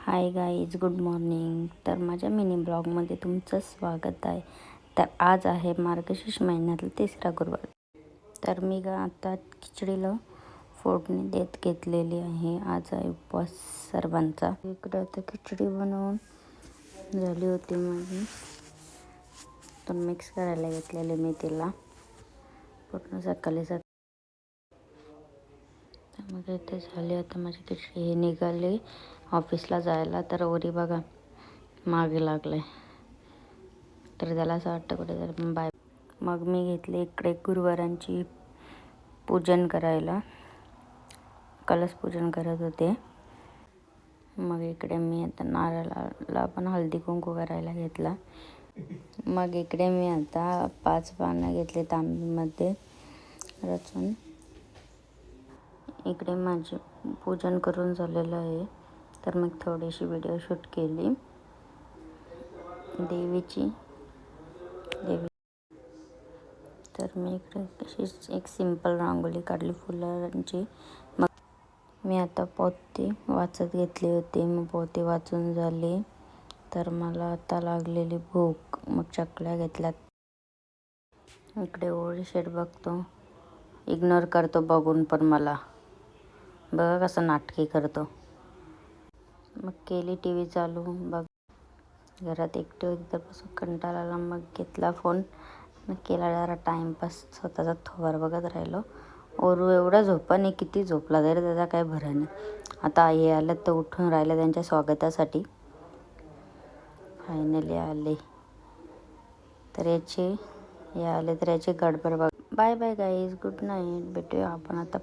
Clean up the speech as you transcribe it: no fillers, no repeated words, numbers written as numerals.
Hi guys, good morning. तर माझ्या mini ब्लॉगमध्ये तुमचं स्वागत आहे. तर आज आहे मार्गशीर्ष महिन्यातला तिसरा गुरुवार. तर मी आता खिचडीला फोडणी देत घेतलेली आहे. आज आहे उपवास सर्वांचा. इकडे आता खिचडी बनवून झाली होती माझी, तर मिक्स करायला घेतलेले मी तिला पूर्ण सकाळी. मग इथे झाले आता माझी खिचडी. हे निघाले ऑफिसला जायला, तर ओरी बघा मागे लागले, तर त्याला असं वाटतं कुठेतरी बाय. मग मी घेतले इकडे गुरुवारांची पूजन करायला, कलश पूजन करत होते. मग इकडे मी आता नारळाला पण हळदी कुंकू करायला घेतला. मग इकडे मी आता 5 पानं घेतले तांब्यामध्ये रचून. इकडे माझे पूजन करून झालेलं आहे, तर मी थोडीशी व्हिडिओ शूट केली देवी. तर मी इकडे अशीच एक सिंपल रांगोळी काढली फुलांची. मग मी आता पोथी वाचत घेतली होती. मग पोथी वाचून झाली, तर मला आता लागलेली भूक. मग चकल्या घेतल्यात. इकडे ओळी शेट बघतो, इग्नोर करतो बघून, पण मला बघा कसं नाटकी करतो. मग केली टी व्ही चालू. बघ घरात एकटी होती तर बसून कंटाळा आला. मग घेतला फोन, मग केला जरा टाईमपास. स्वतःचा थोबार बघत राहिलो. ओरू एवढा झोपाने किती झोपला तरी त्याचा काय भरा नाही. आता आई आलं तर उठून राहिलं त्यांच्या स्वागतासाठी. फायनली आले, तर याची गडबड बघ. Bye bye guys, good night. भेटूया आपण आता.